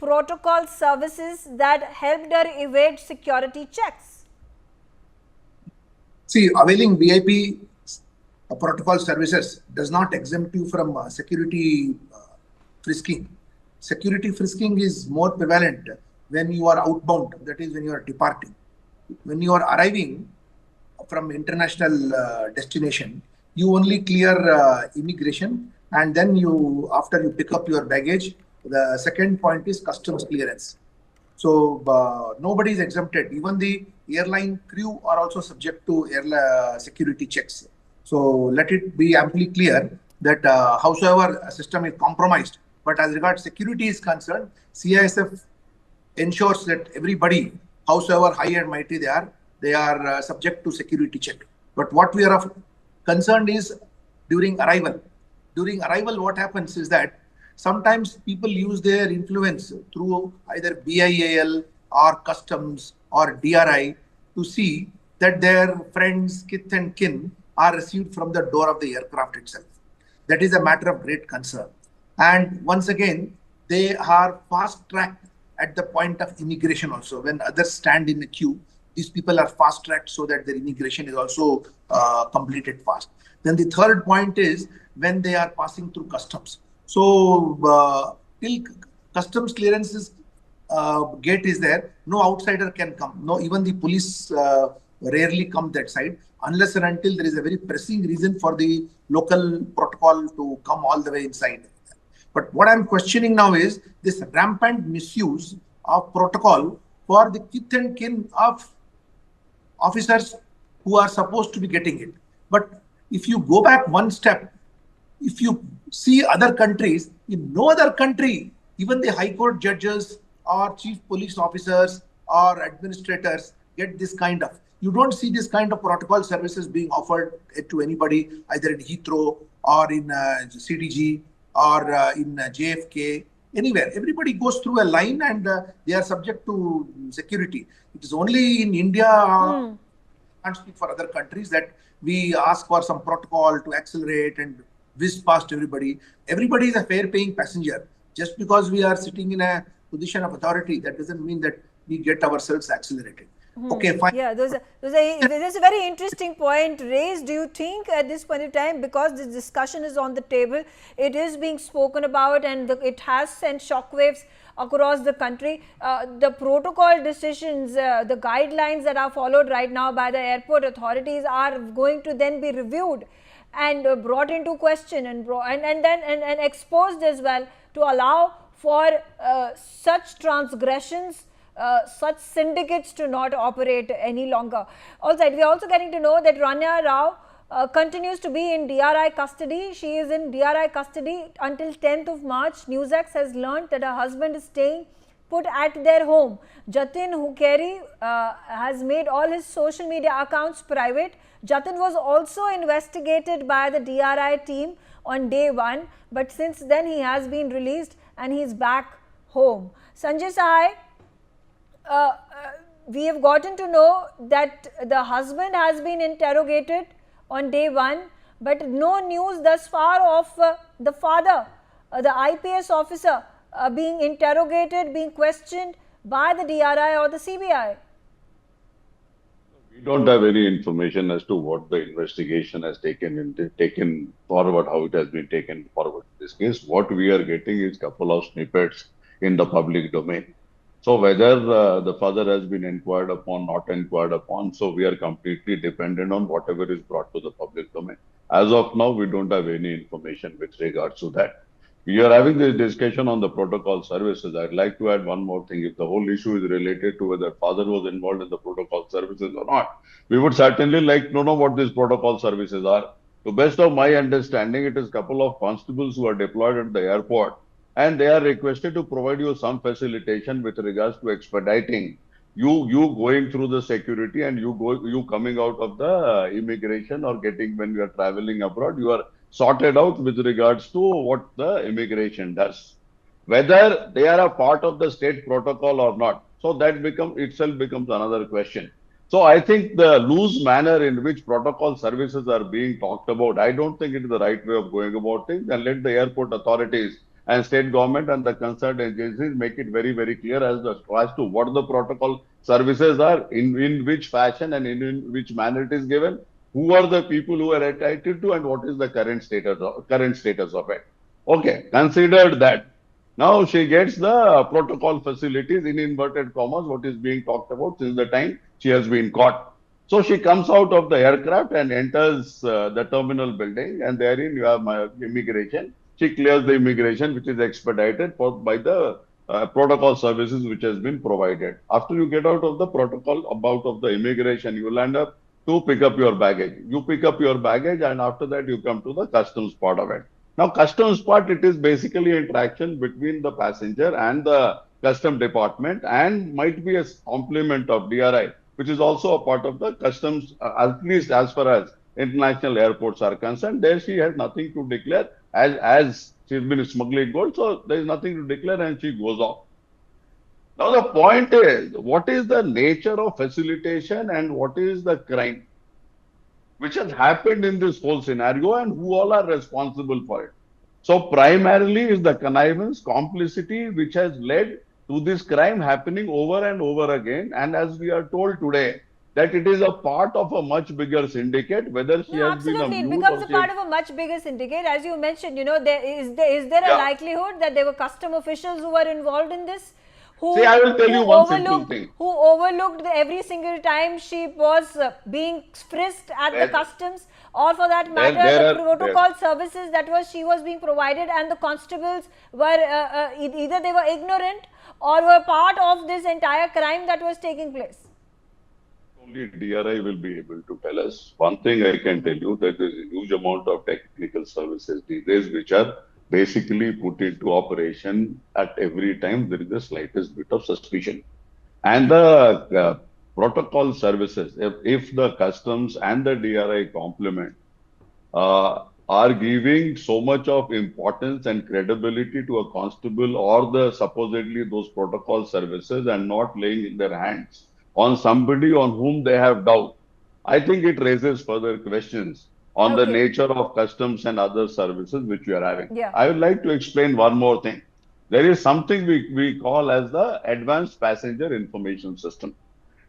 protocol services that helped her evade security checks? See, availing VIP protocol services does not exempt you from security frisking. Security frisking is more prevalent when you are outbound, that is when you are departing. When you are arriving from international destination, you only clear immigration, and then after you pick up your baggage, the second point is customs clearance. So nobody is exempted. Even the airline crew are also subject to security checks. So let it be amply clear that howsoever a system is compromised, but as regards security is concerned, CISF ensures that everybody, howsoever high and mighty they are subject to security check. But what we are concerned is during arrival. During arrival, what happens is that sometimes people use their influence through either BIAL or customs or DRI to see that their friends, kith and kin are received from the door of the aircraft itself. That is a matter of great concern. And once again, they are fast-tracked at the point of immigration also. When others stand in the queue, these people are fast-tracked so that their immigration is also completed fast. Then the third point is when they are passing through customs. So till customs clearances gate is there, no outsider can come. No, even the police rarely come that side unless and until there is a very pressing reason for the local protocol to come all the way inside. But what I'm questioning now is this rampant misuse of protocol for the kith and kin of officers who are supposed to be getting it. But if you go back one step, if you see other countries, in no other country, even the high court judges or chief police officers or administrators get this kind of, you don't see this kind of protocol services being offered to anybody, either in Heathrow or in CDG or in JFK, anywhere. Everybody goes through a line and they are subject to security. It is only in India, I can't speak for other countries, that we ask for some protocol to accelerate and whiz past everybody. Everybody is a fair paying passenger. Just because we are sitting in a position of authority, that doesn't mean that we get ourselves accelerated. Okay, fine. Yeah, there's a very interesting point raised. Do you think at this point in time, because this discussion is on the table, it is being spoken about and it has sent shockwaves across the country, the protocol decisions, the guidelines that are followed right now by the airport authorities are going to then be reviewed and brought into question and exposed as well to allow for such transgressions, such syndicates to not operate any longer. Also, we are also getting to know that Ranya Rao continues to be in DRI custody. She is in DRI custody until 10th of March. NewsX has learned that her husband is staying put at their home. Jatin Hukkeri has made all his social media accounts private. Jatin was also investigated by the DRI team on day one, but since then he has been released and he is back home. Sanjay Sahai, we have gotten to know that the husband has been interrogated on day one, but no news thus far of the father, the IPS officer being interrogated, being questioned by the DRI or the CBI. We don't have any information as to what the investigation has taken forward, how it has been taken forward. In this case, what we are getting is a couple of snippets in the public domain. So whether the father has been inquired upon, not inquired upon, so we are completely dependent on whatever is brought to the public domain. As of now, we don't have any information with regards to that. We are having this discussion on the protocol services. I'd like to add one more thing. If the whole issue is related to whether father was involved in the protocol services or not, we would certainly like to know what these protocol services are. To best of my understanding, it is a couple of constables who are deployed at the airport, and they are requested to provide you some facilitation with regards to expediting you going through the security and you coming out of the immigration or getting, when you are traveling abroad, you are sorted out with regards to what the immigration does, whether they are a part of the state protocol or not. So that itself becomes another question. So I think the loose manner in which protocol services are being talked about, I don't think it is the right way of going about things, and let the airport authorities and state government and the concerned agencies make it very, very clear as to what the protocol services are, in which fashion and in which manner it is given, who are the people who are entitled to, and what is the current status of it. Okay, considered that. Now she gets the protocol facilities in inverted commas, what is being talked about since the time she has been caught. So she comes out of the aircraft and enters the terminal building, and therein you have immigration. She clears the immigration, which is expedited by the protocol services which has been provided. After you get out of the protocol, about of the immigration, you will end up to pick up your baggage. You pick up your baggage, and after that you come to the customs part of it. Now, customs part, it is basically interaction between the passenger and the custom department, and might be a complement of DRI, which is also a part of the customs, at least as far as international airports are concerned. There she has nothing to declare, as she's been smuggling gold, so there is nothing to declare, and she goes off. Now the point is, what is the nature of facilitation and what is the crime which has happened in this whole scenario, and who all are responsible for it? So primarily is the connivance, complicity, which has led to this crime happening over and over again. And as we are told today, that it is a part of a much bigger syndicate, whether she No, has been a absolutely. It mute becomes or a she part has, of a much bigger syndicate. As you mentioned, is there a yeah. likelihood that there were custom officials who were involved in this? See, I will tell you one simple thing. Who overlooked every single time she was being frisked at the There, customs, or for that there, matter there the are there. protocol services that she was being provided, and the constables were either they were ignorant or were part of this entire crime that was taking place. Only DRI will be able to tell us. One thing I can tell you, that there is a huge amount of technical services these days which are basically put into operation at every time there is the slightest bit of suspicion. And the protocol services, if the customs and the DRI complement, are giving so much of importance and credibility to a constable or the supposedly those protocol services, and not laying their hands on somebody on whom they have doubt, I think it raises further questions on the Okay. nature of customs and other services which we are having. Yeah. I would like to explain one more thing. There is something we call as the Advanced Passenger Information System.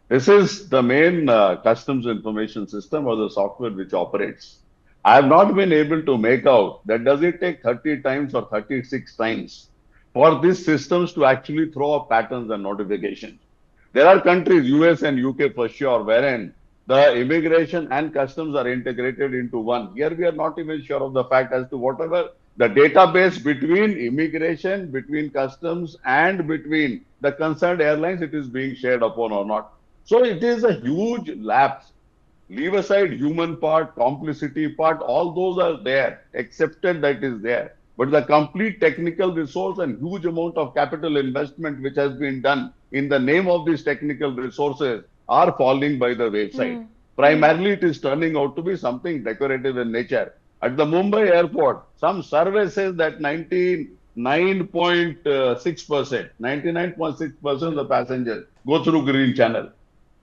This is the main customs information system, or the software which operates. I have not been able to make out that does it take 30 times or 36 times for these systems to actually throw up patterns and notifications. There are countries, US and UK for sure, wherein the immigration and customs are integrated into one. Here we are not even sure of the fact as to whatever the database between immigration, between customs, and between the concerned airlines, it is being shared upon or not. So it is a huge lapse. Leave aside human part, complicity part, all those are there, accepted that is there. But the complete technical resource and huge amount of capital investment which has been done in the name of these technical resources are falling by the wayside. Primarily, it is turning out to be something decorative in nature. At the Mumbai airport, some survey says that 99.6%, 99.6% of the passengers go through Green Channel.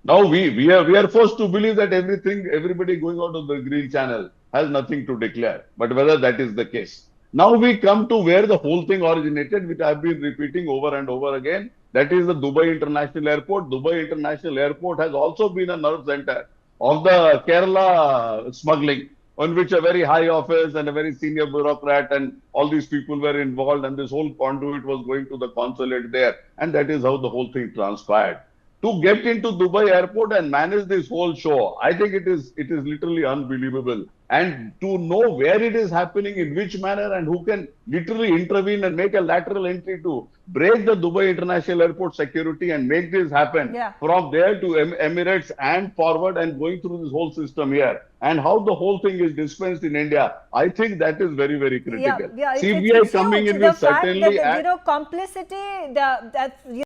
Now we are forced to believe that everybody going out of the Green Channel has nothing to declare. But whether that is the case. Now we come to where the whole thing originated, which I've been repeating over and over again. That is the Dubai International Airport. Dubai International Airport has also been a nerve center of the Kerala smuggling, on which a very high office and a very senior bureaucrat and all these people were involved, and this whole conduit was going to the consulate there, and that is how the whole thing transpired. To get into Dubai airport and manage this whole show, I think it is literally unbelievable. And to know where it is happening, in which manner, and who can literally intervene and make a lateral entry to break the Dubai International Airport security and make this happen Yeah. from there to Emirates and forward, and going through this whole system here, and how the whole thing is dispensed in India, I think that is very, very Yeah, critical. yeah, CBI it's coming huge. in The will fact that certainly add. complicity, that